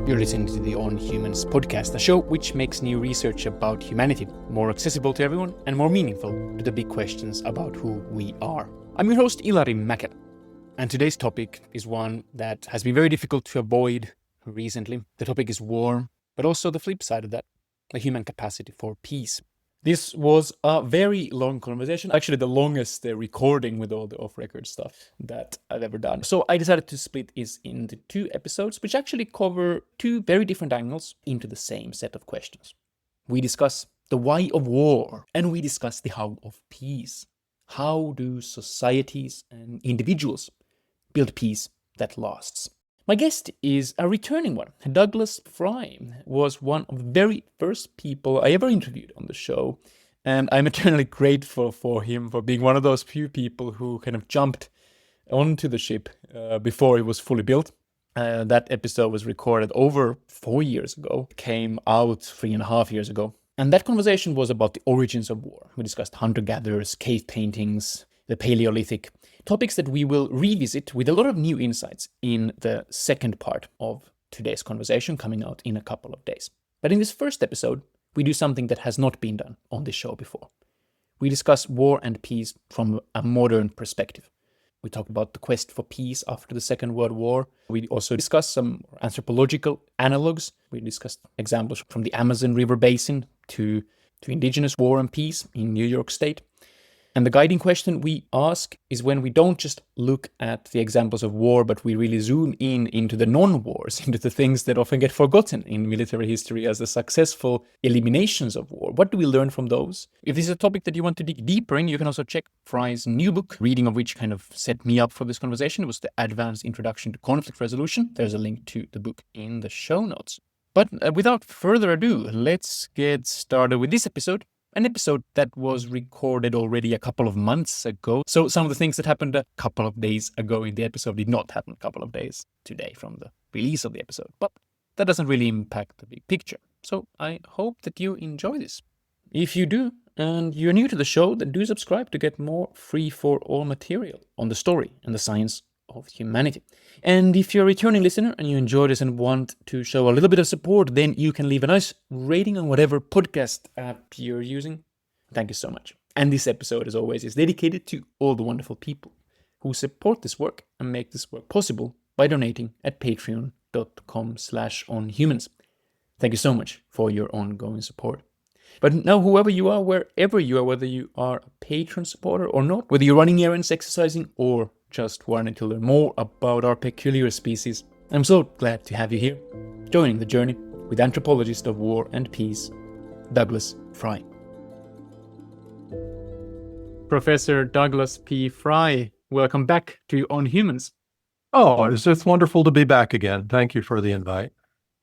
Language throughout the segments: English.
You're listening to the On Humans podcast, a show which makes new research about humanity more accessible to everyone and more meaningful to the big questions about who we are. I'm your host, Ilari Mäkelä, and today's topic is one that has been very difficult to avoid recently. The topic is war, but also the flip side of that, the human capacity for peace. This was a very long conversation, actually the longest recording with all the off-record stuff that I've ever done. So I decided to split it into two episodes, which actually cover two very different angles into the same set of questions. We discuss the why of war, and we discuss the how of peace. How do societies and individuals build peace that lasts? My guest is a returning one. Douglas Fry was one of the very first people I ever interviewed on the show, and I'm eternally grateful for him for being one of those few people who kind of jumped onto the ship before it was fully built. That episode was recorded over 4 years ago, came out 3.5 years ago, and that conversation was about the origins of war. We discussed hunter-gatherers, cave paintings, the Paleolithic, topics that we will revisit with a lot of new insights in the second part of today's conversation coming out in a couple of days. But in this first episode, we do something that has not been done on this show before. We discuss war and peace from a modern perspective. We talk about the quest for peace after the Second World War. We also discuss some anthropological analogs. We discussed examples from the Amazon River Basin to indigenous war and peace in New York State. And the guiding question we ask is when we don't just look at the examples of war, but we really zoom into the non-wars, into the things that often get forgotten in military history as the successful eliminations of war. What do we learn from those? If this is a topic that you want to dig deeper in, you can also check Fry's new book, reading of which kind of set me up for this conversation. It was The Advanced Introduction to Conflict Resolution. There's a link to the book in the show notes. But without further ado, let's get started with this episode. An episode that was recorded already a couple of months ago. So some of the things that happened a couple of days ago in the episode did not happen a couple of days today from the release of the episode. But that doesn't really impact the big picture. So I hope that you enjoy this. If you do, and you're new to the show, then do subscribe to get more free-for-all material on the story and the science of humanity. And if you're a returning listener and you enjoy this and want to show a little bit of support, then you can leave a nice rating on whatever podcast app you're using. Thank you so much. And this episode, as always, is dedicated to all the wonderful people who support this work and make this work possible by donating at patreon.com/onhumans. Thank you so much for your ongoing support. But now, whoever you are, wherever you are, whether you are a patron supporter or not, whether you're running errands, exercising, or just wanting to learn more about our peculiar species, I'm so glad to have you here, joining the journey with anthropologist of war and peace, Douglas Fry. Professor Douglas P. Fry, welcome back to On Humans. Oh, it's wonderful to be back again. Thank you for the invite.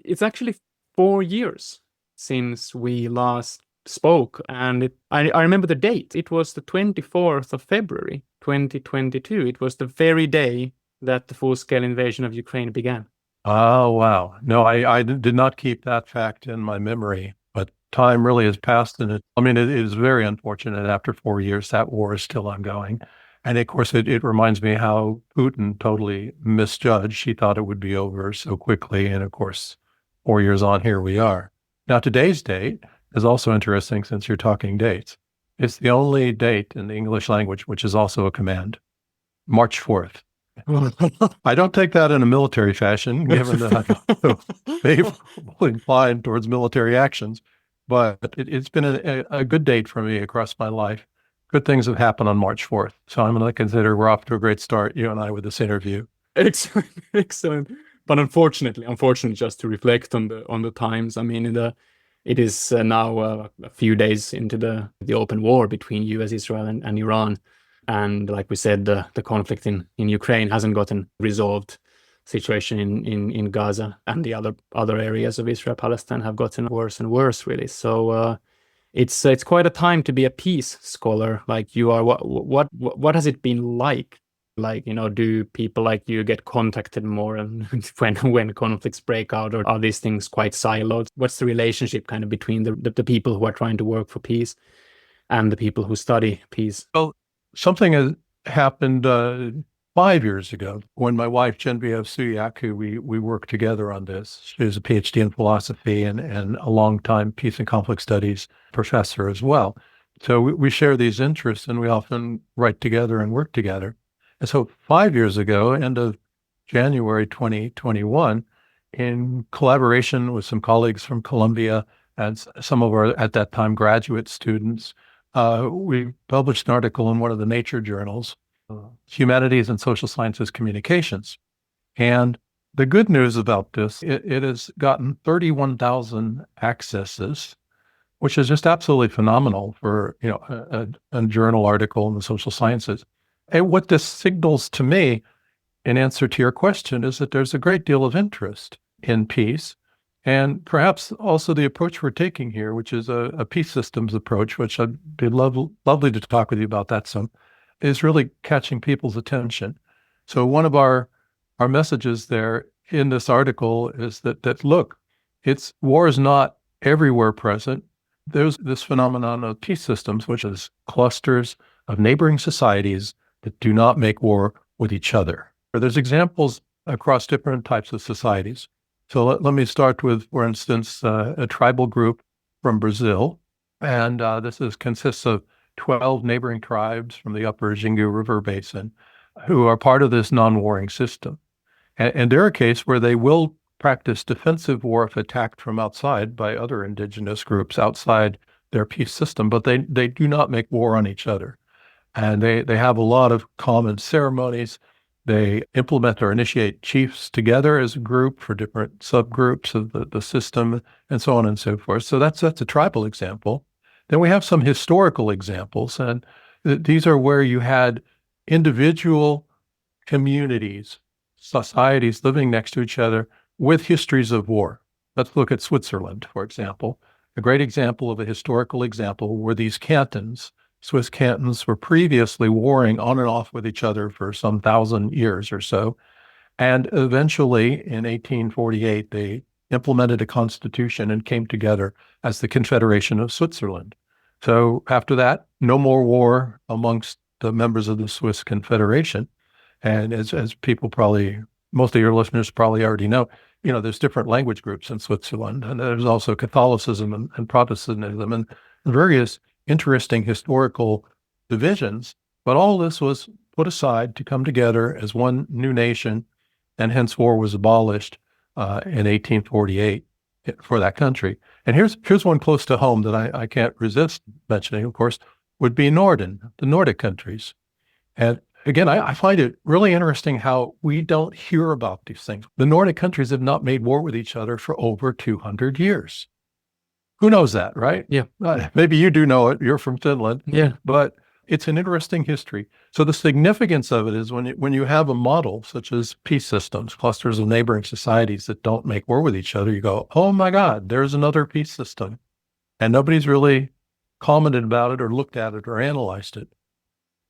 It's actually 4 years since we last spoke, and I remember the date. It was the 24th of February, 2022. It was the very day that the full-scale invasion of Ukraine began. Oh, wow. No, I did not keep that fact in my memory, but time really has passed, and it is very unfortunate after 4 years that war is still ongoing. And of course, it reminds me how Putin totally misjudged. He thought it would be over so quickly, and of course, 4 years on, here we are. Now, today's date is also interesting since you're talking dates. It's the only date in the English language which is also a command, March 4th. I don't take that in a military fashion, given that I'm so favorably inclined towards military actions, but it's been a good date for me across my life. Good things have happened on March 4th. So I'm going to consider we're off to a great start, you and I, with this interview. Excellent, excellent. But unfortunately, just to reflect on the times, it is now a few days into the open war between US, Israel, and Iran. And like we said, the conflict in Ukraine hasn't gotten resolved. Situation in Gaza and the other areas of Israel, Palestine have gotten worse and worse, really. So it's quite a time to be a peace scholar like you are. What has it been like? Like, do people like you get contacted more and when conflicts break out, or are these things quite siloed? What's the relationship kind of between the people who are trying to work for peace and the people who study peace? Well, something has happened 5 years ago, when my wife, Genevieve Suyak, who we worked together on this, she has a PhD in philosophy and a longtime peace and conflict studies professor as well. So we share these interests and we often write together and work together. And so 5 years ago, end of January 2021, in collaboration with some colleagues from Columbia and some of our, at that time, graduate students, we published an article in one of the Nature journals, Humanities and Social Sciences Communications. And the good news about this, it has gotten 31,000 accesses, which is just absolutely phenomenal for a journal article in the social sciences. And what this signals to me, in answer to your question, is that there's a great deal of interest in peace, and perhaps also the approach we're taking here, which is a peace systems approach, which I'd be lovely to talk with you about that some, is really catching people's attention. So one of our messages there in this article is that look, war is not everywhere present. There's this phenomenon of peace systems, which is clusters of neighboring societies that do not make war with each other. There's examples across different types of societies. So let me start with, for instance, a tribal group from Brazil. And this consists of 12 neighboring tribes from the upper Xingu River Basin who are part of this non-warring system. And they're a case where they will practice defensive war if attacked from outside by other indigenous groups outside their peace system, but they do not make war on each other. And they have a lot of common ceremonies. They implement or initiate chiefs together as a group for different subgroups of the system, and so on and so forth. So that's a tribal example. Then we have some historical examples, and these are where you had individual communities, societies living next to each other with histories of war. Let's look at Switzerland, for example. A great example of a historical example were these cantons. Swiss cantons were previously warring on and off with each other for some 1,000 years or so. And eventually, in 1848, they implemented a constitution and came together as the Confederation of Switzerland. So after that, no more war amongst the members of the Swiss Confederation. And as people probably, most of your listeners probably already know, there's different language groups in Switzerland, and there's also Catholicism and Protestantism and various interesting historical divisions. But all this was put aside to come together as one new nation, and hence war was abolished in 1848 for that country. And here's one close to home that I can't resist mentioning, of course, would be Norden, the Nordic countries. And again, I find it really interesting how we don't hear about these things. The Nordic countries have not made war with each other for over 200 years. Who knows that, right? Yeah. Maybe you do know it. You're from Finland. Yeah. But it's an interesting history. So the significance of it is when you have a model such as peace systems, clusters of neighboring societies that don't make war with each other, you go, oh my God, there's another peace system. And nobody's really commented about it or looked at it or analyzed it.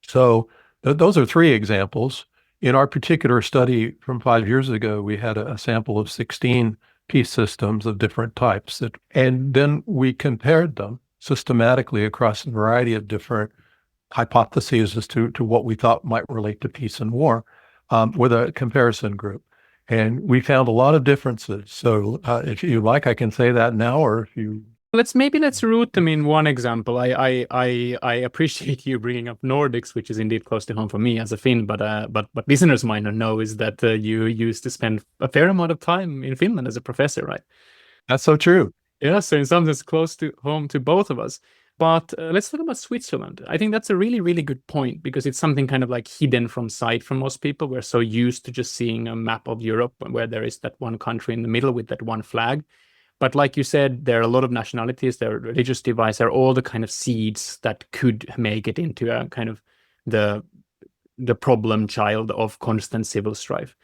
So those are three examples. In our particular study from 5 years ago, we had a sample of 16 peace systems of different types, and then we compared them systematically across a variety of different hypotheses as to what we thought might relate to peace and war with a comparison group. And we found a lot of differences. So if you like, I can say that now, or if you... Let's root them in one example. I appreciate you bringing up Nordics, which is indeed close to home for me as a Finn. But what listeners might not know is that you used to spend a fair amount of time in Finland as a professor, right? That's so true. Yeah, so in some sense, close to home to both of us. But let's talk about Switzerland. I think that's a really, really good point because it's something kind of like hidden from sight for most people. We're so used to just seeing a map of Europe where there is that one country in the middle with that one flag. But like you said, there are a lot of nationalities, there are religious divides, there are all the kind of seeds that could make it into a kind of the problem child of constant civil strife.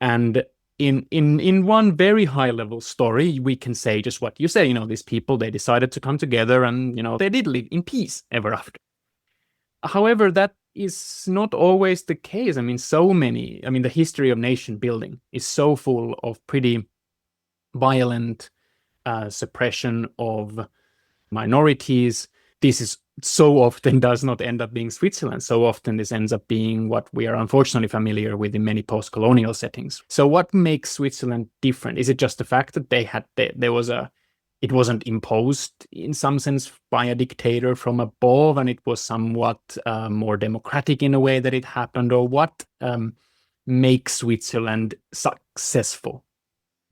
And in one very high level story, we can say just what you say, these people, they decided to come together and, they did live in peace ever after. However, that is not always the case. The history of nation building is so full of pretty violent suppression of minorities. This is so often does not end up being Switzerland. So often this ends up being what we are unfortunately familiar with in many post-colonial settings. So what makes Switzerland different? Is it just the fact that it wasn't imposed in some sense by a dictator from above, and it was somewhat more democratic in a way that it happened, or what makes Switzerland successful?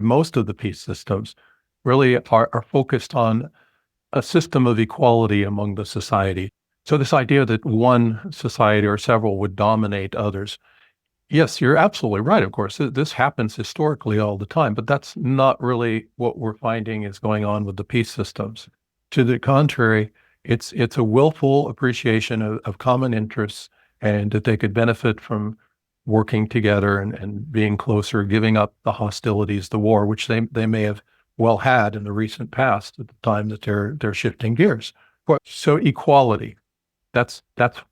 Most of the peace systems really are focused on a system of equality among the society. So this idea that one society or several would dominate others. Yes, you're absolutely right. Of course, this happens historically all the time, but that's not really what we're finding is going on with the peace systems. To the contrary, it's a willful appreciation of common interests and that they could benefit from working together and being closer, giving up the hostilities, the war, which they may have well had in the recent past at the time that they're shifting gears. So equality, that's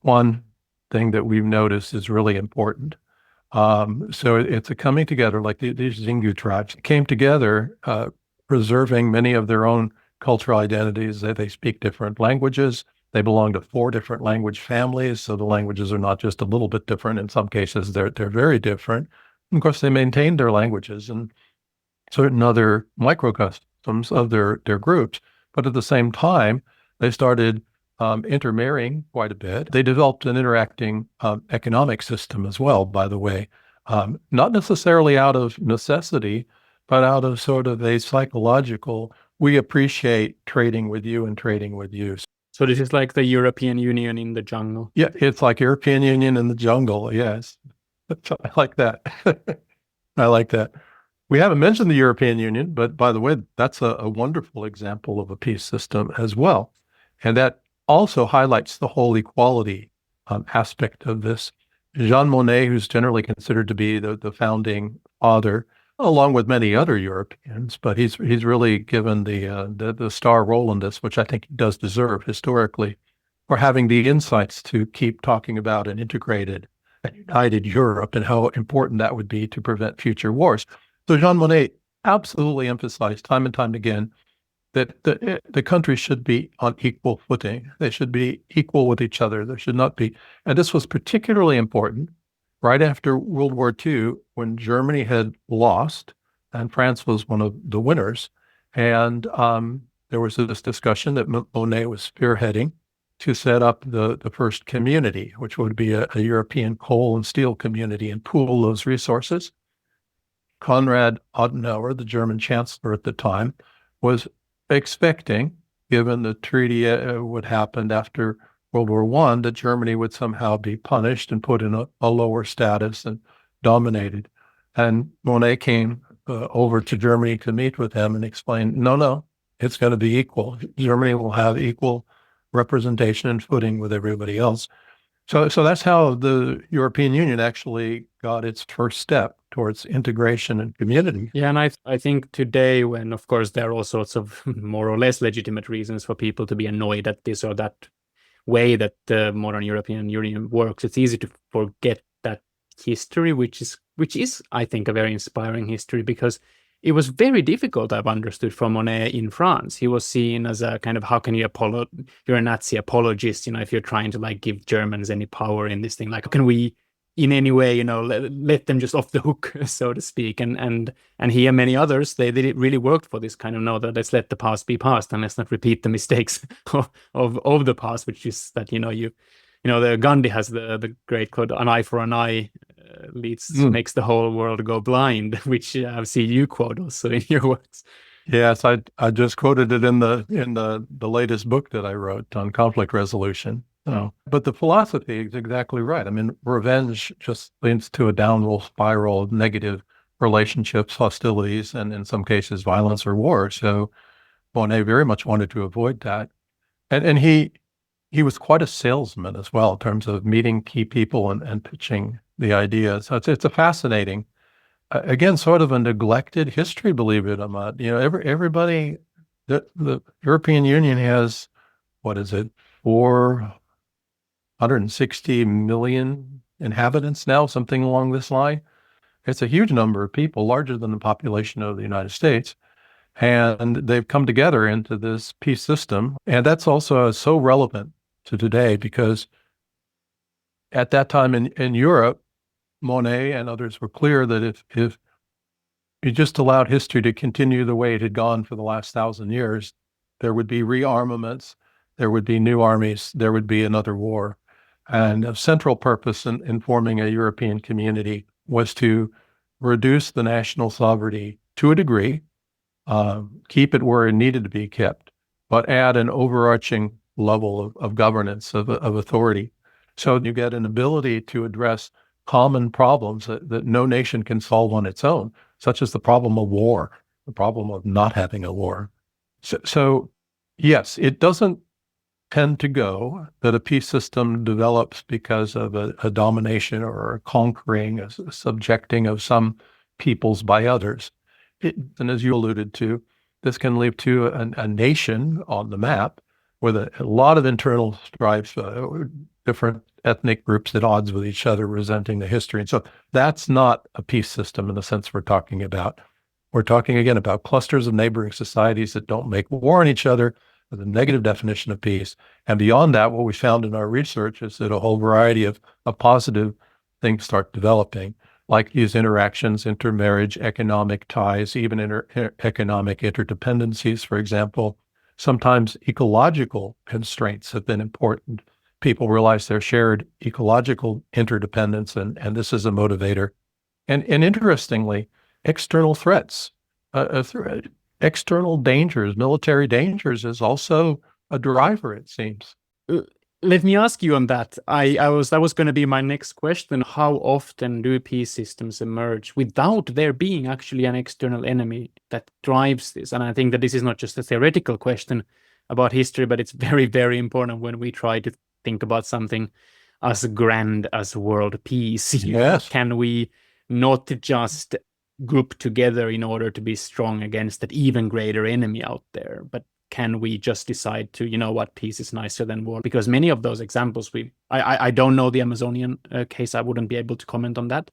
one thing that we've noticed is really important. So it's a coming together, like these Xingu tribes came together, preserving many of their own cultural identities. They speak different languages. They belong to 4 different language families, so the languages are not just a little bit different. In some cases, they're very different. And of course, they maintained their languages and certain other microcustoms of their groups, but at the same time, they started intermarrying quite a bit. They developed an interacting economic system as well, by the way, not necessarily out of necessity, but out of sort of a psychological, we appreciate trading with you and trading with you. So this is like the European Union in the jungle. Yeah, it's like European Union in the jungle. Yes. I like that. I like that. We haven't mentioned the European Union, but by the way, that's a wonderful example of a peace system as well. And that also highlights the whole equality aspect of this. Jean Monnet, who's generally considered to be the founding father, along with many other Europeans, but he's really given the star role in this, which I think he does deserve historically, for having the insights to keep talking about an integrated and united Europe and how important that would be to prevent future wars. So Jean Monnet absolutely emphasized time and time again that the countries should be on equal footing. They should be equal with each other. There should not be. And this was particularly important right after World War II, when Germany had lost and France was one of the winners. And there was this discussion that Monnet was spearheading to set up the first community, which would be a European coal and steel community, and pool those resources. Konrad Adenauer, the German chancellor at the time, was expecting, given the treaty would happen after World War I, that Germany would somehow be punished and put in a lower status and dominated. And Monnet came over to Germany to meet with him and explain, no, it's going to be equal. Germany will have equal representation and footing with everybody else. So that's how the European Union actually got its first step towards integration and community. Yeah, and I think today, when of course there are all sorts of more or less legitimate reasons for people to be annoyed at this or that way that the modern European Union works, it's easy to forget that history, which is I think a very inspiring history, because it was very difficult, I've understood, for Monet in France. He was seen as a kind of, how can you you're a Nazi apologist, if you're trying to like give Germans any power in this thing, like how can we in any way, let them just off the hook, so to speak. And he and many others, they really worked for this kind of, no, that let's let the past be past and let's not repeat the mistakes of the past, which is that, the Gandhi has the great quote, an eye for an eye makes the whole world go blind, which I've seen you quote also in your works. Yes, I just quoted it in the latest book that I wrote on conflict resolution. But the philosophy is exactly right. I mean, revenge just leads to a downward spiral of negative relationships, hostilities, and in some cases, violence or war. So Monet very much wanted to avoid that. And he was quite a salesman as well in terms of meeting key people and pitching the ideas. So it's a fascinating, again, sort of a neglected history, believe it or not. Everybody, the European Union has, what is it, 460 million inhabitants now, something along this line. It's a huge number of people, larger than the population of the United States. And they've come together into this peace system. And that's also so relevant to today, because at that time in Europe, Monet and others were clear that if you just allowed history to continue the way it had gone for the last 1,000 years, there would be rearmaments, there would be new armies, there would be another war. And a central purpose in forming a European community was to reduce the national sovereignty to a degree, keep it where it needed to be kept, but add an overarching level of governance, of authority. So you get an ability to address common problems that no nation can solve on its own, such as the problem of war, the problem of not having a war. So yes, it doesn't tend to go that a peace system develops because of a domination or a conquering, a subjecting of some peoples by others. And as you alluded to, this can lead to a nation on the map with a lot of internal strife, different ethnic groups at odds with each other, resenting the history. And so that's not a peace system in the sense we're talking about. We're talking, again, about clusters of neighboring societies that don't make war on each other, with a negative definition of peace. And beyond that, what we found in our research is that a whole variety of positive things start developing, like these interactions, intermarriage, economic ties, even economic interdependencies, for example. Sometimes ecological constraints have been important. People realize their shared ecological interdependence, and this is a motivator. And interestingly, external threats, external dangers, military dangers is also a driver, it seems. Let me ask you on that. That was going to be my next question. How often do peace systems emerge without there being actually an external enemy that drives this? And I think that this is not just a theoretical question about history, but it's very, very important when we try to think about something as grand as world peace. Yes. Can we not just group together in order to be strong against that even greater enemy out there, but can we just decide to, you know what, peace is nicer than war? Because many of those examples, I don't know the Amazonian case. I wouldn't be able to comment on that.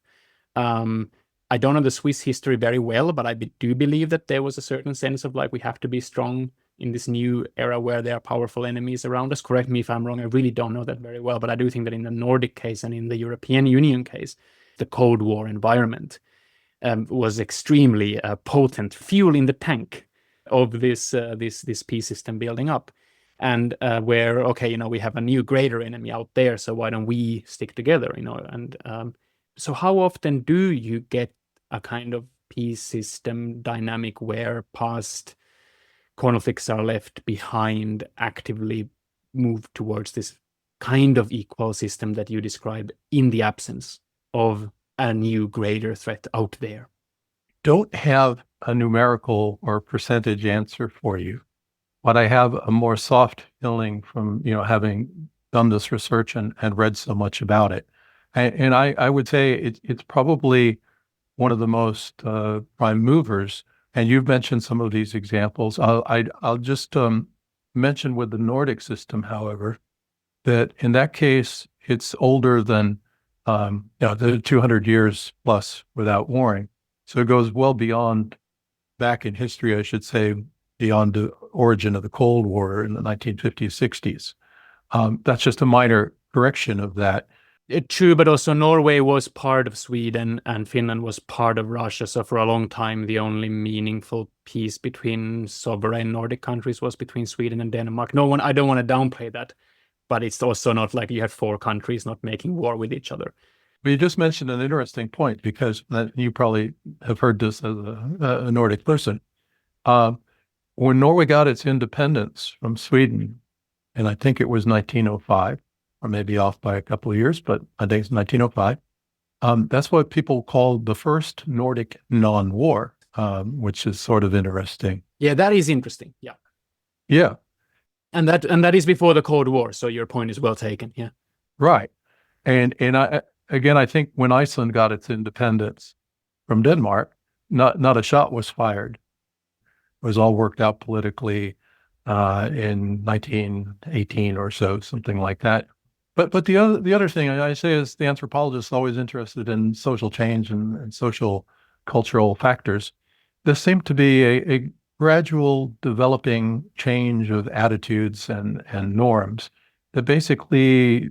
I don't know the Swiss history very well, but I do believe that there was a certain sense of like, we have to be strong in this new era where there are powerful enemies around us. Correct me if I'm wrong. I really don't know that very well, but I do think that in the Nordic case and in the European Union case, the Cold War environment was extremely potent fuel in the tank of this peace system building up, and where, okay, you know, we have a new greater enemy out there, so why don't we stick together, you know? And so how often do you get a kind of peace system dynamic where past conflicts are left behind, actively move towards this kind of equal system that you describe in the absence of a new greater threat out there? Don't have a numerical or percentage answer for you, but I have a more soft feeling from, you know, having done this research and read so much about it. And I would say it's probably one of the most prime movers. And you've mentioned some of these examples. I'll just mention with the Nordic system, however, that in that case, it's older than the 200 years plus without warring. So it goes well beyond, back in history, I should say, beyond the origin of the Cold War in the 1950s, 60s. That's just a minor correction of that. True, but also Norway was part of Sweden and Finland was part of Russia. So for a long time, the only meaningful peace between sovereign Nordic countries was between Sweden and Denmark. I don't want to downplay that, but it's also not like you had four countries not making war with each other. But you just mentioned an interesting point, because you probably have heard this as a Nordic person. When Norway got its independence from Sweden, and I think it was 1905, or maybe off by a couple of years, but I think it's 1905. That's what people called the first Nordic non-war, which is sort of interesting. Yeah, that is interesting. Yeah. Yeah. And that is before the Cold War. So your point is well taken. Yeah. Right. And I think when Iceland got its independence from Denmark, not a shot was fired. It was all worked out politically in 1918 or so, something like that. But the other thing I say is the anthropologist is always interested in social change and social cultural factors. There seemed to be a gradual developing change of attitudes and norms. that basically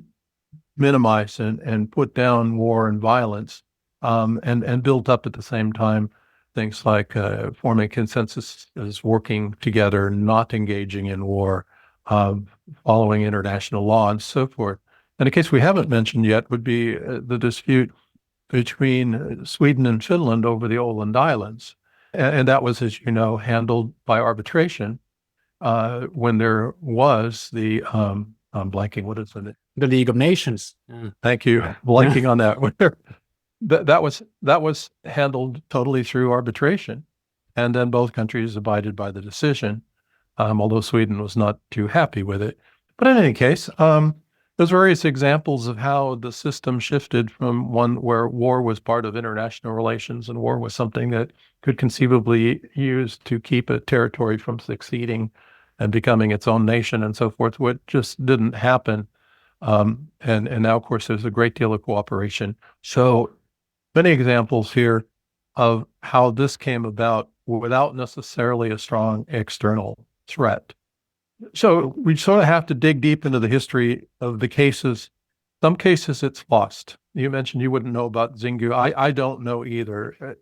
minimized and put down war and violence, and built up at the same time things like forming consensus as working together, not engaging in war, following international law, and so forth. And a case we haven't mentioned yet would be the dispute between Sweden and Finland over the Åland Islands. And that was, as you know, handled by arbitration when there was the, I'm blanking, what is it? The League of Nations. Thank you. Blanking on that. That was handled totally through arbitration. And then both countries abided by the decision, although Sweden was not too happy with it. But in any case, there's various examples of how the system shifted from one where war was part of international relations and war was something that could conceivably use to keep a territory from succeeding and becoming its own nation and so forth, what just didn't happen. And now, of course, there's a great deal of cooperation. So many examples here of how this came about without necessarily a strong external threat. So we sort of have to dig deep into the history of the cases. Some cases it's lost. You mentioned you wouldn't know about Xingu. I don't know either.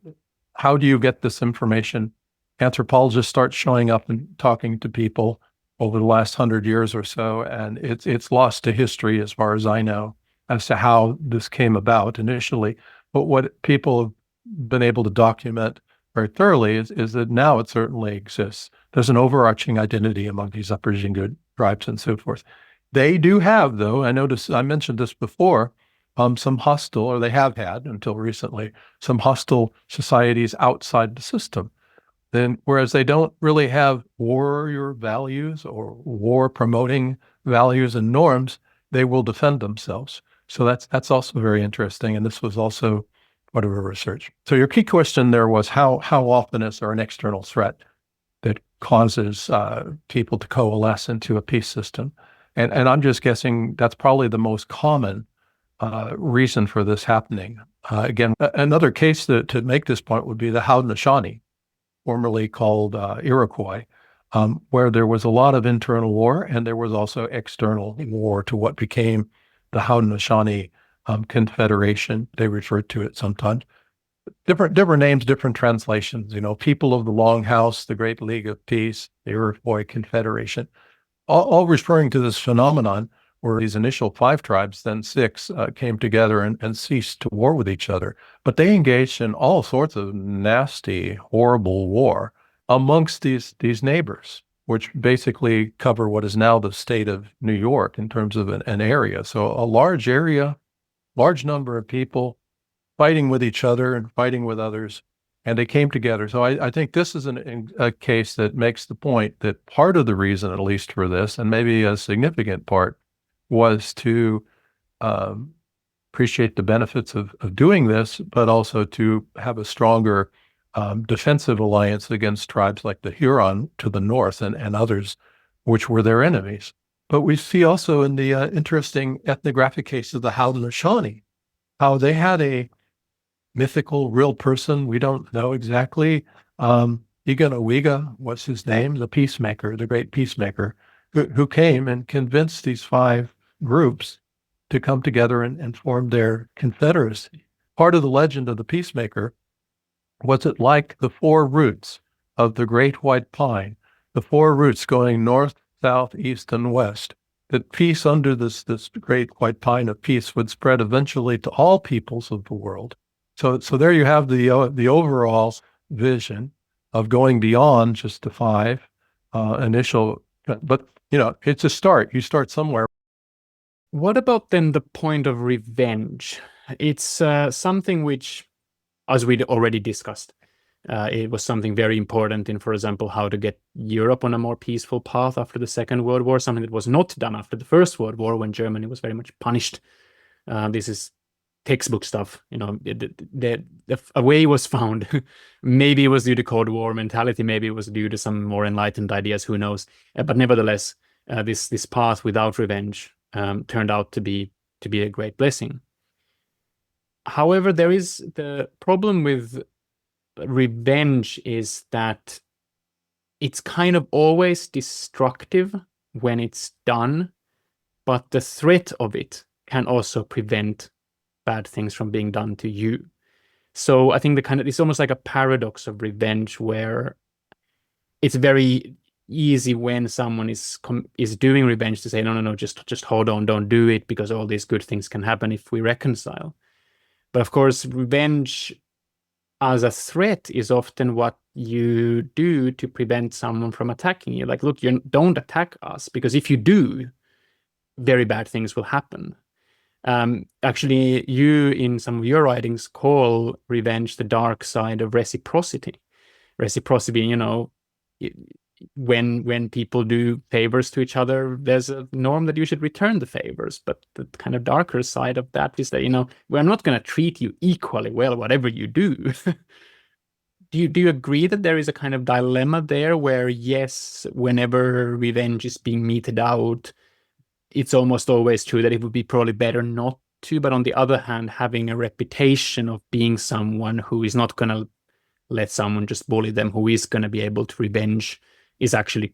How do you get this information? Anthropologists start showing up and talking to people over the last 100 years or so, and it's lost to history as far as I know as to how this came about initially. But what people have been able to document very thoroughly is that now it certainly exists. There's an overarching identity among these Upper Xingu tribes and so forth. They do have, though, I mentioned this before, some hostile, or they have had until recently, some hostile societies outside the system. Then, whereas they don't really have warrior values or war promoting values and norms, they will defend themselves. So that's also very interesting. And this was also part of our research. So your key question there was how often is there an external threat that causes people to coalesce into a peace system? And I'm just guessing that's probably the most common reason for this happening. Again, another case to make this point would be the Haudenosaunee, formerly called Iroquois, where there was a lot of internal war and there was also external war to what became the Haudenosaunee Confederation. They referred to it sometimes. Different names, different translations, People of the Long House, the Great League of Peace, the Iroquois Confederation, all referring to this phenomenon where these initial 5 tribes, then 6, came together and ceased to war with each other. But they engaged in all sorts of nasty, horrible war amongst these neighbors, which basically cover what is now the state of New York in terms of an area. So a large area, large number of people fighting with each other and fighting with others, and they came together. So I think this is a case that makes the point that part of the reason, at least for this, and maybe a significant part, was to appreciate the benefits of doing this, but also to have a stronger defensive alliance against tribes like the Huron to the north and others, which were their enemies. But we see also in the interesting ethnographic case of the Haudenosaunee, how they had a mythical real person, we don't know exactly, Iganowiga was his name, the peacemaker, the great peacemaker, who came and convinced these 5 groups to come together and form their confederacy. Part of the legend of the peacemaker was it like the 4 roots of the great white pine, the 4 roots going north, south, east, and west, that peace under this great white pine of peace would spread eventually to all peoples of the world. So there you have the overall vision of going beyond just the 5 initial, but it's a start. You start somewhere. What about then the point of revenge? It's something which, as we already discussed, it was something very important in, for example, how to get Europe on a more peaceful path after the Second World War, something that was not done after the First World War when Germany was very much punished. This is textbook stuff. A way was found. Maybe it was due to Cold War mentality, maybe it was due to some more enlightened ideas, who knows. But nevertheless, this path without revenge turned out to be a great blessing. However, there is the problem with revenge is that it's kind of always destructive when it's done but the threat of it can also prevent bad things from being done to you. So I think it's almost like a paradox of revenge, where it's very easy when someone is doing revenge to say, no, no, no, just hold on, don't do it, because all these good things can happen if we reconcile. But of course, revenge as a threat is often what you do to prevent someone from attacking you. Like, look, you don't attack us, because if you do, very bad things will happen. Actually, you in some of your writings call revenge the dark side of reciprocity. Reciprocity, when people do favors to each other, there's a norm that you should return the favors. But the kind of darker side of that is that, we're not going to treat you equally well, whatever you do. Do you agree that there is a kind of dilemma there where, yes, whenever revenge is being meted out, it's almost always true that it would be probably better not to, but on the other hand, having a reputation of being someone who is not going to let someone just bully them, who is going to be able to revenge, is actually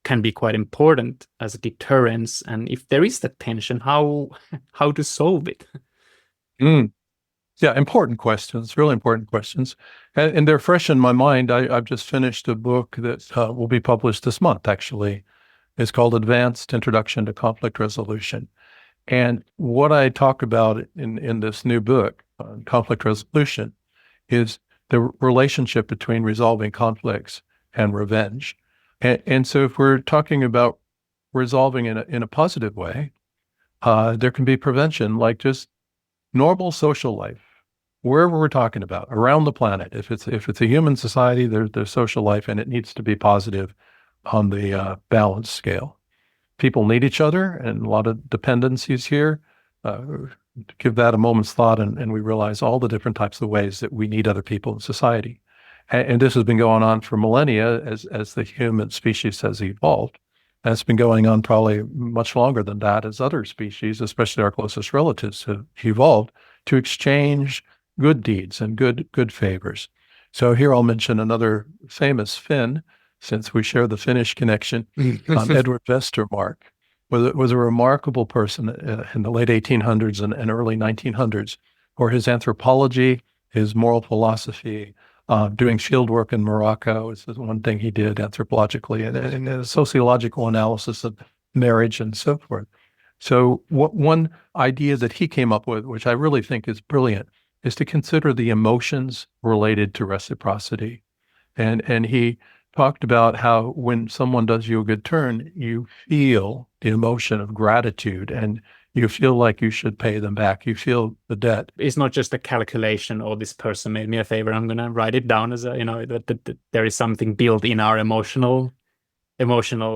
can be quite important as a deterrence. And if there is that tension, how to solve it? Yeah, important questions, really important questions. And they're fresh in my mind. I've just finished a book that will be published this month, actually. It's called Advanced Introduction to Conflict Resolution. And what I talk about in this new book, Conflict Resolution, is the relationship between resolving conflicts and revenge. And so if we're talking about resolving in a positive way, there can be prevention, like just normal social life, wherever we're talking about, around the planet. If it's a human society, there's social life, and it needs to be positive on the balance scale. People need each other, and a lot of dependencies here. Give that a moment's thought, and we realize all the different types of ways that we need other people in society. And this has been going on for millennia as the human species has evolved. And it's been going on probably much longer than that as other species, especially our closest relatives, have evolved to exchange good deeds and good favors. So here I'll mention another famous Finn, since we share the Finnish connection. Edward Westermarck was a remarkable person in the late 1800s and early 1900s for his anthropology, his moral philosophy, doing field work in Morocco is one thing he did anthropologically, and a sociological analysis of marriage and so forth. So one idea that he came up with, which I really think is brilliant, is to consider the emotions related to reciprocity. And he talked about how when someone does you a good turn, you feel the emotion of gratitude and you feel like you should pay them back. You feel the debt. It's not just a calculation, oh, this person made me a favor, I'm going to write it down as that there is something built in our emotional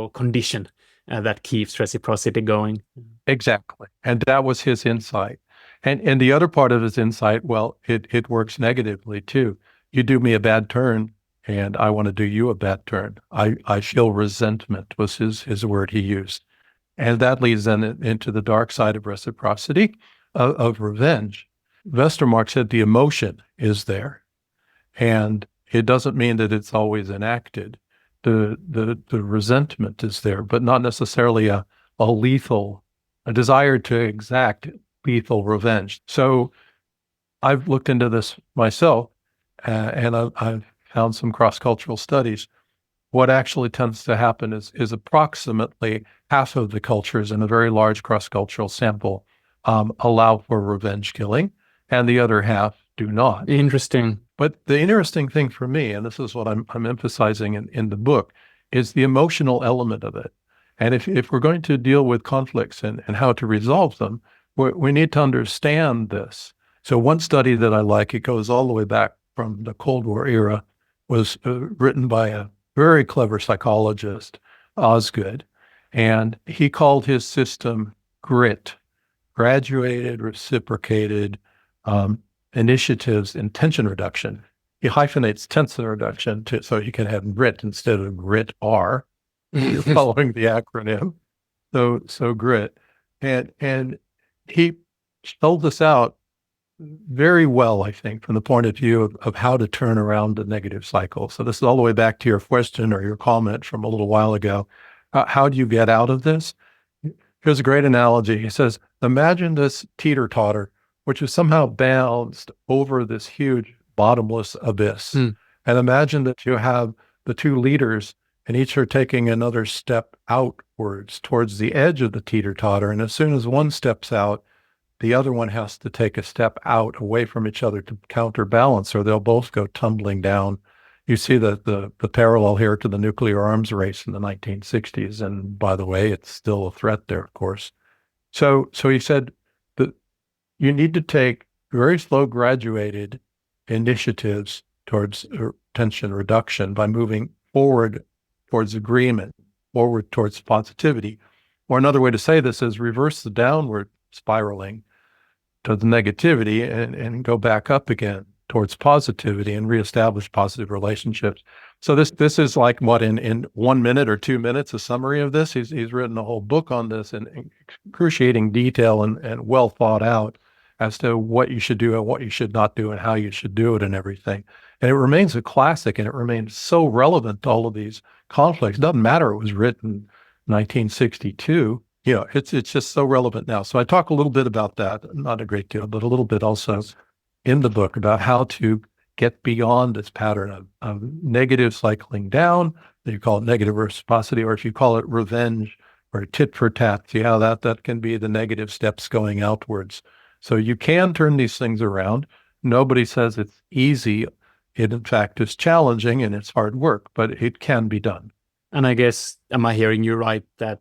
condition that keeps reciprocity going. Exactly. And that was his insight. And the other part of his insight, well, it works negatively too. You do me a bad turn, and I want to do you a bad turn. I feel resentment was his word he used. And that leads then into the dark side of reciprocity, of revenge. Westermarck said the emotion is there, and it doesn't mean that it's always enacted. The resentment is there, but not necessarily a desire to exact lethal revenge. So I've looked into this myself, and I've found some cross-cultural studies. What actually tends to happen is approximately half of the cultures in a very large cross-cultural sample allow for revenge killing, and the other half do not. Interesting. But the interesting thing for me, and this is what I'm emphasizing in the book, is the emotional element of it. And if we're going to deal with conflicts and how to resolve them, we need to understand this. So one study that I like, it goes all the way back from the Cold War era, was written by a very clever psychologist, Osgood, and he called his system GRIT, graduated, reciprocated initiatives in tension reduction. He hyphenates tension reduction so he can have GRIT instead of GRIT-R, following the acronym. So GRIT. And he spelled this out very well, I think, from the point of view of how to turn around a negative cycle. So this is all the way back to your question or your comment from a little while ago. How do you get out of this? Here's a great analogy. He says, imagine this teeter-totter, which is somehow balanced over this huge bottomless abyss. And imagine that you have the two leaders and each are taking another step outwards towards the edge of the teeter-totter. And as soon as one steps out, the other one has to take a step out away from each other to counterbalance, or they'll both go tumbling down. You see the parallel here to the nuclear arms race in the 1960s. And by the way, it's still a threat there, of course. So he said that you need to take very slow graduated initiatives towards tension reduction by moving forward towards agreement, forward towards positivity. Or another way to say this is reverse the downward spiraling to the negativity and go back up again towards positivity and reestablish positive relationships. So this is like what in 1 minute or 2 minutes, a summary of this. He's written a whole book on this in excruciating detail and well thought out as to what you should do and what you should not do and how you should do it and everything. And it remains a classic, and it remains so relevant to all of these conflicts. It doesn't matter it was written in 1962. It's just so relevant now. So I talk a little bit about that, not a great deal, but a little bit also in the book about how to get beyond this pattern of negative cycling down. You call it negative reciprocity, or if you call it revenge or tit for tat, see how that can be the negative steps going outwards. So you can turn these things around. Nobody says it's easy. It, in fact, is challenging and it's hard work, but it can be done. And I guess, am I hearing you right, that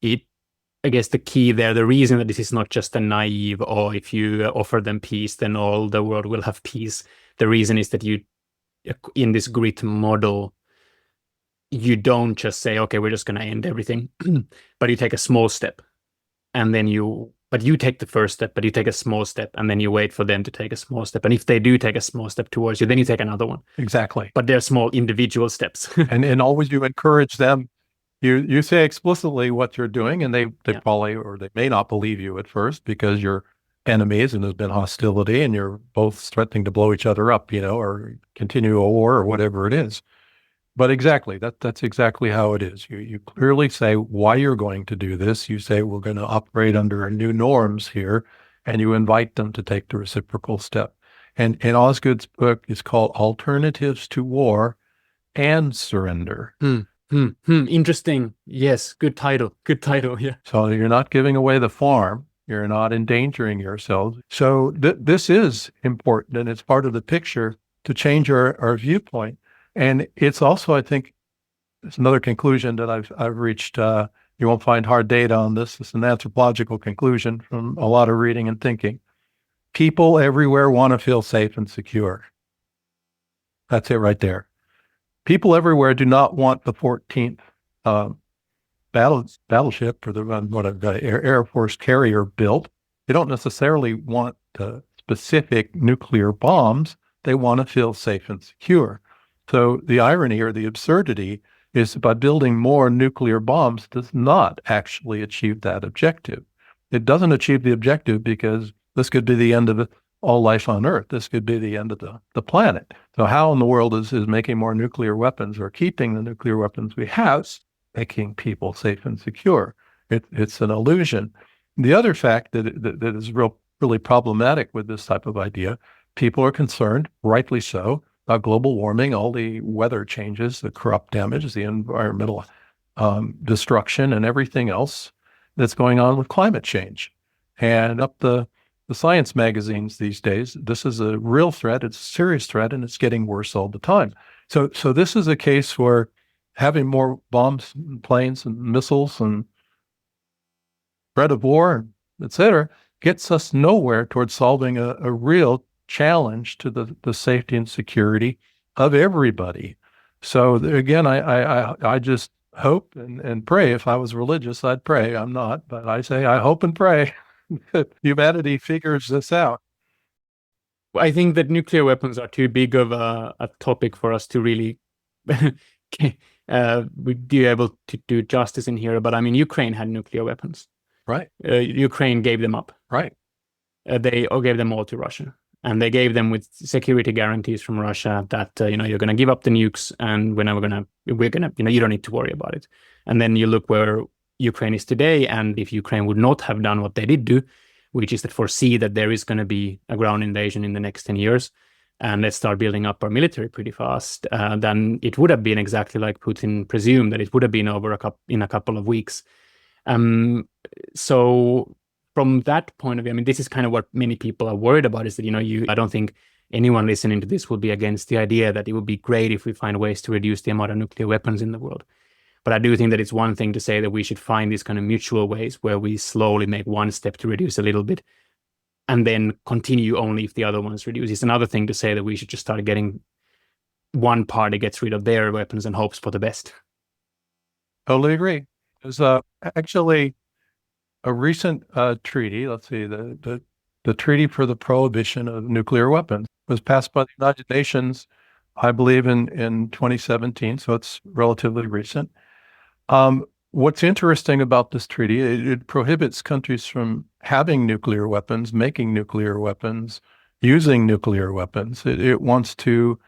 I guess the key there, the reason that this is not just a naive, or if you offer them peace, then all the world will have peace. The reason is that you, in this grit model, you don't just say, okay, we're just going to end everything, but you take a small step, and then you take the first step, but you take a small step, and then you wait for them to take a small step. And if they do take a small step towards you, then you take another one. Exactly. But they're small individual steps. and always you encourage them. You say explicitly what you're doing, and they probably, or they may not believe you at first because you're enemies and there's been hostility and you're both threatening to blow each other up, or continue a war or whatever it is. But exactly, that's exactly how it is. You clearly say why you're going to do this. You say we're going to operate under new norms here, and you invite them to take the reciprocal step. And Osgood's book is called Alternatives to War and Surrender. Interesting. Yes, good title. Yeah. So you're not giving away the farm. You're not endangering yourselves. So this is important, and it's part of the picture to change our viewpoint. And it's also, I think, it's another conclusion that I've reached. You won't find hard data on this. It's an anthropological conclusion from a lot of reading and thinking. People everywhere want to feel safe and secure. That's it right there. People everywhere do not want the 14th battleship or the Air Force carrier built. They don't necessarily want specific nuclear bombs. They want to feel safe and secure. So the irony or the absurdity is by building more nuclear bombs does not actually achieve that objective. It doesn't achieve the objective because this could be the end of all life on Earth. This could be the end of the planet. So how in the world is making more nuclear weapons or keeping the nuclear weapons we have making people safe and secure? It's an illusion. The other fact that is really problematic with this type of idea, people are concerned, rightly so, about global warming, all the weather changes, the crop damage, the environmental destruction, and everything else that's going on with climate change. And up the science magazines these days, this is a real threat, it's a serious threat, and it's getting worse all the time. So this is a case where having more bombs and planes and missiles and threat of war, et cetera, gets us nowhere towards solving a real challenge to the safety and security of everybody. So again, I just hope and pray. If I was religious, I'd pray. I'm not, but I say I hope and pray that humanity figures this out. I think that nuclear weapons are too big of a topic for us to really be able to do justice in here. But I mean, Ukraine had nuclear weapons. Right. Ukraine gave them up. Right. They gave them all to Russia. And they gave them with security guarantees from Russia that, you're going to give up the nukes and we're going to, you don't need to worry about it. And then you look where Ukraine is today, and if Ukraine would not have done what they did do, which is to foresee that there is going to be a ground invasion in the next 10 years, and let's start building up our military pretty fast, then it would have been exactly like Putin presumed, that it would have been over in a couple of weeks. So from that point of view, I mean, this is kind of what many people are worried about, is that, I don't think anyone listening to this will be against the idea that it would be great if we find ways to reduce the amount of nuclear weapons in the world. But I do think that it's one thing to say that we should find these kind of mutual ways where we slowly make one step to reduce a little bit and then continue only if the other ones reduce. It's another thing to say that we should just start getting one party gets rid of their weapons and hopes for the best. Totally agree. There's actually a recent treaty, let's see, the Treaty for the Prohibition of Nuclear Weapons was passed by the United Nations, I believe, in 2017, so it's relatively recent. What's interesting about this treaty, it prohibits countries from having nuclear weapons, making nuclear weapons, using nuclear weapons. It wants to,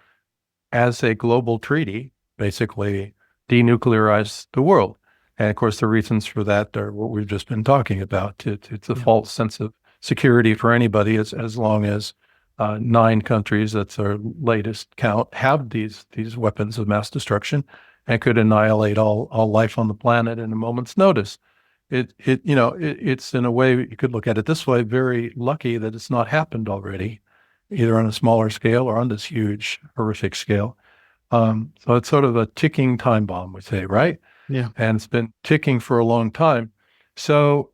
as a global treaty, basically denuclearize the world. And of course, the reasons for that are what we've just been talking about. It's a false sense of security for anybody as long as 9 countries, that's our latest count, have these weapons of mass destruction and could annihilate all life on the planet in a moment's notice. It's in a way, you could look at it this way, very lucky that it's not happened already, either on a smaller scale or on this huge, horrific scale. So it's sort of a ticking time bomb, we say, right? Yeah. And it's been ticking for a long time. So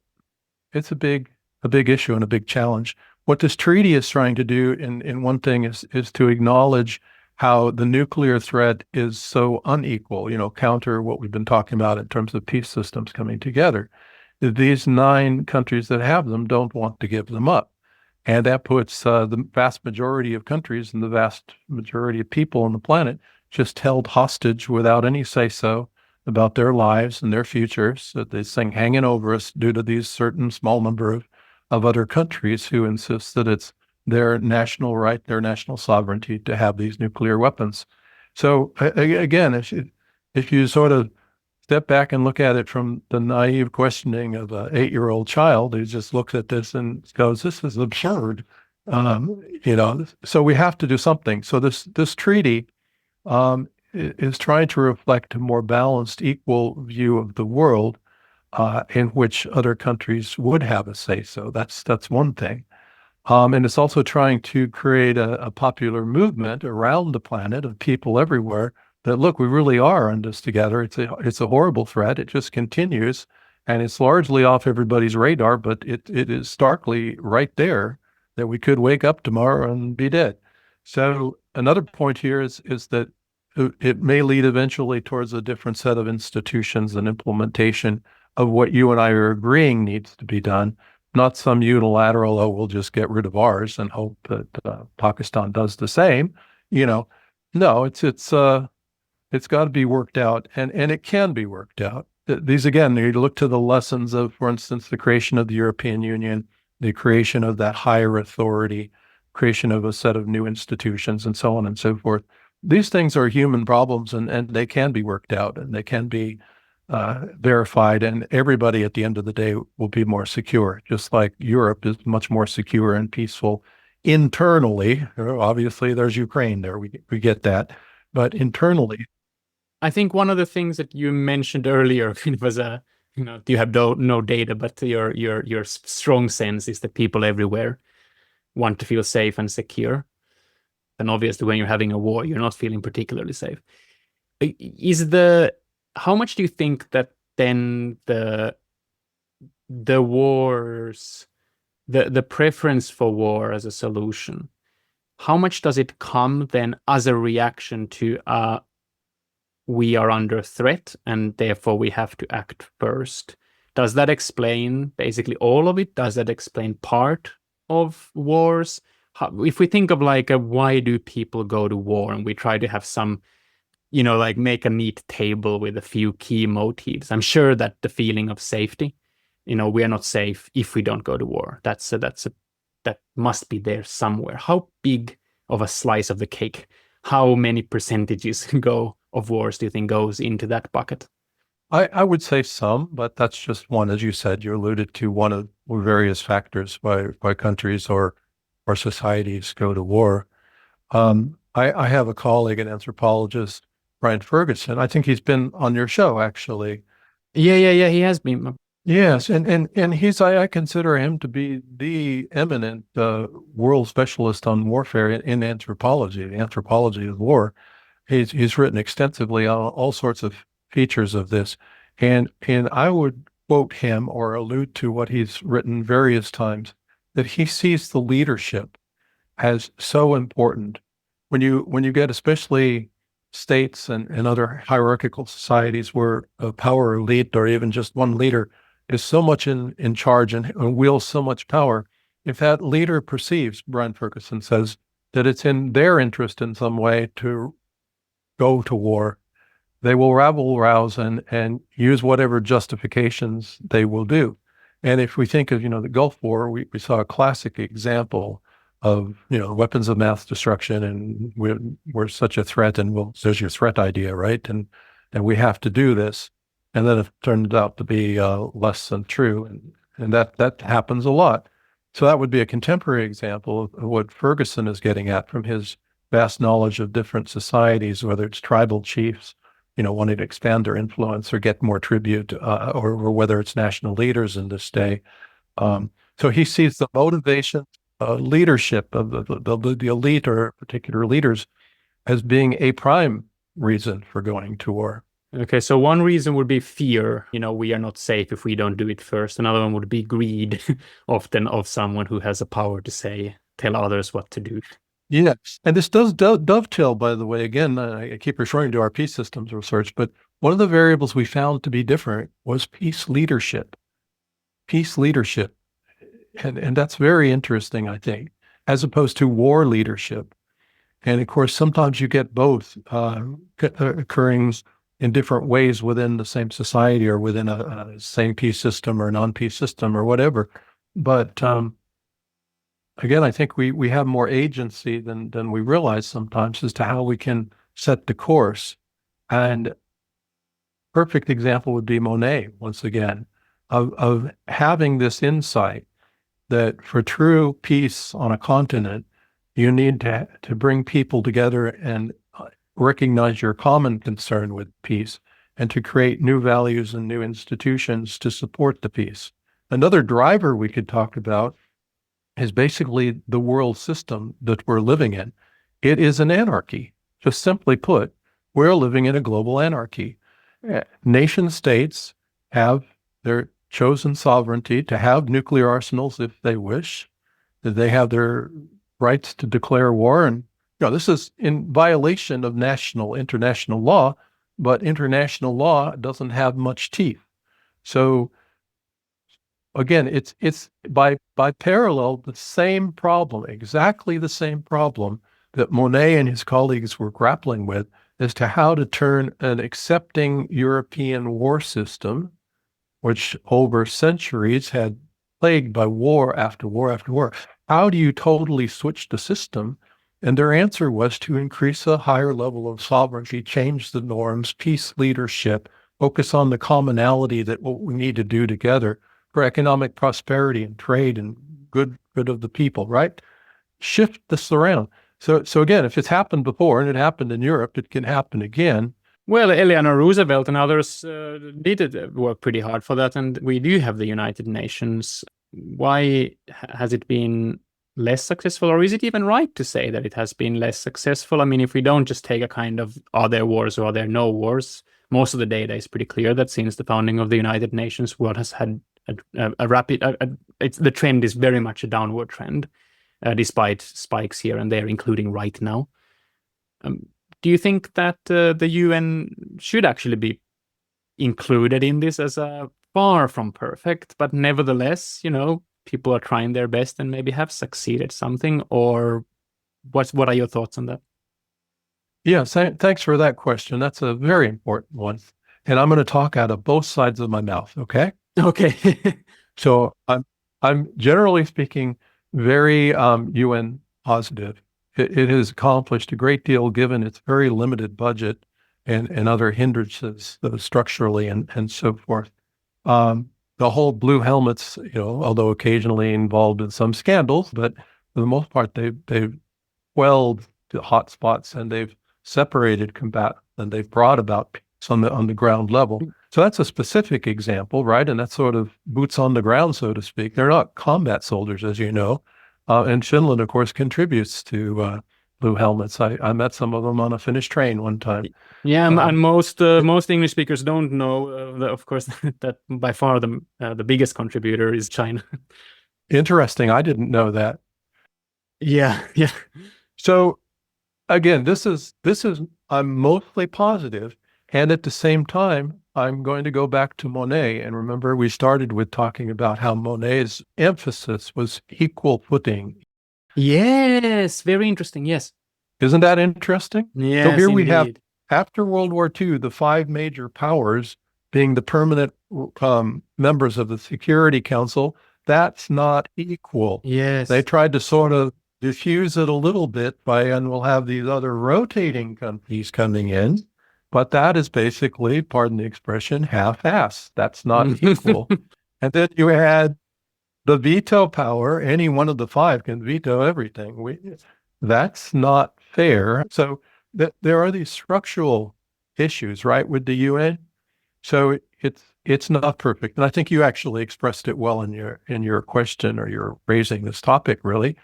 it's a big issue and a big challenge. What this treaty is trying to do, in one thing, is to acknowledge how the nuclear threat is so unequal, counter what we've been talking about in terms of peace systems coming together. These 9 countries that have them don't want to give them up. And that puts the vast majority of countries and the vast majority of people on the planet just held hostage without any say-so about their lives and their futures, that this thing hanging over us due to these certain small number of other countries who insist that it's their national right, their national sovereignty to have these nuclear weapons. So again, if you sort of step back and look at it from the naive questioning of an 8-year-old child who just looks at this and goes, "This is absurd," so we have to do something. So this treaty is trying to reflect a more balanced, equal view of the world, in which other countries would have a say. So that's one thing. And it's also trying to create a popular movement around the planet of people everywhere that, look, we really are in this together. It's a horrible threat. It just continues, and it's largely off everybody's radar, but it is starkly right there that we could wake up tomorrow and be dead. So another point here is that it may lead eventually towards a different set of institutions and implementation of what you and I are agreeing needs to be done, not some unilateral, we'll just get rid of ours and hope that Pakistan does the same. No, it's got to be worked out, and it can be worked out. These, again, you look to the lessons of, for instance, the creation of the European Union, the creation of that higher authority, creation of a set of new institutions, and so on and so forth. These things are human problems, and they can be worked out, and they can be verified, and everybody at the end of the day will be more secure, just like Europe is much more secure and peaceful internally. Obviously, there's Ukraine there. We get that. But internally, I think one of the things that you mentioned earlier was you have no data, but your strong sense is that people everywhere want to feel safe and secure. And obviously, when you're having a war, you're not feeling particularly safe. How much do you think that then the wars, the preference for war as a solution, how much does it come then as a reaction to we are under threat and therefore we have to act first? Does that explain basically all of it? Does that explain part of wars? If we think of why do people go to war, and we try to have some, make a neat table with a few key motives, I'm sure that the feeling of safety, we are not safe if we don't go to war. That must be there somewhere. How big of a slice of the cake, how many percentages of wars do you think goes into that bucket? I would say some, but that's just one, as you said, you alluded to one of various factors why countries or societies go to war. I have a colleague, an anthropologist, Brian Ferguson. I think he's been on your show, actually. Yeah. He has been. Yes, and I consider him to be the eminent world specialist on warfare in anthropology, the anthropology of war. He's written extensively on all sorts of features of this, and I would quote him or allude to what he's written various times, that he sees the leadership as so important. When you get especially states and other hierarchical societies where a power elite or even just one leader is so much in charge and wields so much power, if that leader perceives, Brian Ferguson says, that it's in their interest in some way to go to war, they will rabble rouse and use whatever justifications they will do. And if we think of, the Gulf War, we saw a classic example of, weapons of mass destruction, and we're such a threat, and there's your threat idea, right? And we have to do this. And then it turned out to be less than true. And that happens a lot. So that would be a contemporary example of what Ferguson is getting at from his vast knowledge of different societies, whether it's tribal chiefs, wanting to expand their influence or get more tribute, or whether it's national leaders in this day. So he sees the motivation, leadership of the elite or particular leaders as being a prime reason for going to war. Okay, so one reason would be fear. We are not safe if we don't do it first. Another one would be greed, often of someone who has a power to tell others what to do. Yes, and this does dovetail, by the way. Again, I keep referring to our peace systems research, but one of the variables we found to be different was peace leadership. Peace leadership. And that's very interesting, I think, as opposed to war leadership. And of course, sometimes you get both occurring in different ways within the same society or within a same peace system or non-peace system or whatever. But again, I think we have more agency than we realize sometimes as to how we can set the course. And perfect example would be Monet, once again, of having this insight that for true peace on a continent, you need to bring people together and recognize your common concern with peace and to create new values and new institutions to support the peace. Another driver we could talk about is basically the world system that we're living in. It is an anarchy. Just simply put, we're living in a global anarchy. Nation states have their chosen sovereignty to have nuclear arsenals if they wish. They have their rights to declare war. And this is in violation of international law, but international law doesn't have much teeth. So again, it's by parallel, the same problem, exactly the same problem that Monet and his colleagues were grappling with as to how to turn an accepting European war system, which over centuries had plagued by war after war after war. How do you totally switch the system? And their answer was to increase a higher level of sovereignty, change the norms, peace leadership, focus on the commonality that what we need to do together for economic prosperity and trade and good of the people, right? Shift this around. So again, if it's happened before and it happened in Europe, it can happen again. Well, Eleanor Roosevelt and others did work pretty hard for that, and we do have the United Nations. Why has it been less successful, or is it even right to say that it has been less successful? I mean, if we don't just take a kind of, are there wars or are there no wars, most of the data is pretty clear that since the founding of the United Nations, world has had a rapid, the trend is very much a downward trend, despite spikes here and there, including right now. Do you think that the UN should actually be included in this as a far from perfect, but nevertheless, people are trying their best and maybe have succeeded something? Or what are your thoughts on that? Yeah, thanks for that question. That's a very important one. And I'm going to talk out of both sides of my mouth, okay? Okay. So I'm generally speaking very UN positive. It has accomplished a great deal given its very limited budget and other hindrances structurally and so forth. The whole blue helmets, although occasionally involved in some scandals, but for the most part, they've quelled the hot spots and they've separated combatants and they've brought about peace on the ground level. So that's a specific example, right? And that's sort of boots on the ground, so to speak. They're not combat soldiers, as you know. And Finland, of course, contributes to blue helmets. I met some of them on a Finnish train one time. Yeah, and most English speakers don't know, of course, that by far the biggest contributor is China. Interesting. I didn't know that. Yeah. So again, this is I'm mostly positive, and at the same time, I'm going to go back to Monet. And remember, we started with talking about how Monet's emphasis was equal footing. Yes, very interesting. Yes. Isn't that interesting? Yes, so here indeed. we have, after World War II, the 5 major powers being the permanent members of the Security Council. That's not equal. Yes. They tried to sort of diffuse it a little bit and we'll have these other rotating countries coming in. But that is basically, pardon the expression, half-ass. That's not equal. And then you add the veto power. Any one of the 5 can veto everything. That's not fair. So there are these structural issues, right, with the UN. So it's not perfect. And I think you actually expressed it well in your question, or you're raising this topic, really.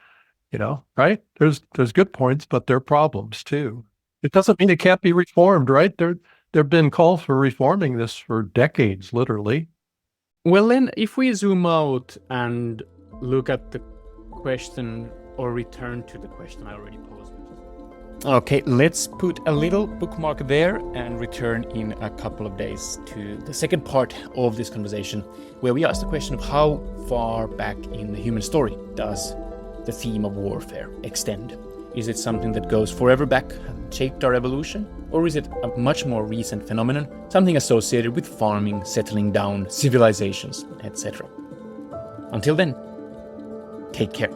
Right? There's good points, but there are problems too. It doesn't mean it can't be reformed, right? There have been calls for reforming this for decades, literally. Well, then, if we zoom out and look at the question, or return to the question I already posed. Okay, let's put a little bookmark there and return in a couple of days to the second part of this conversation, where we ask the question of how far back in the human story does the theme of warfare extend? Is it something that goes forever back and shaped our evolution? Or is it a much more recent phenomenon, something associated with farming, settling down, civilizations, etc.? Until then, take care.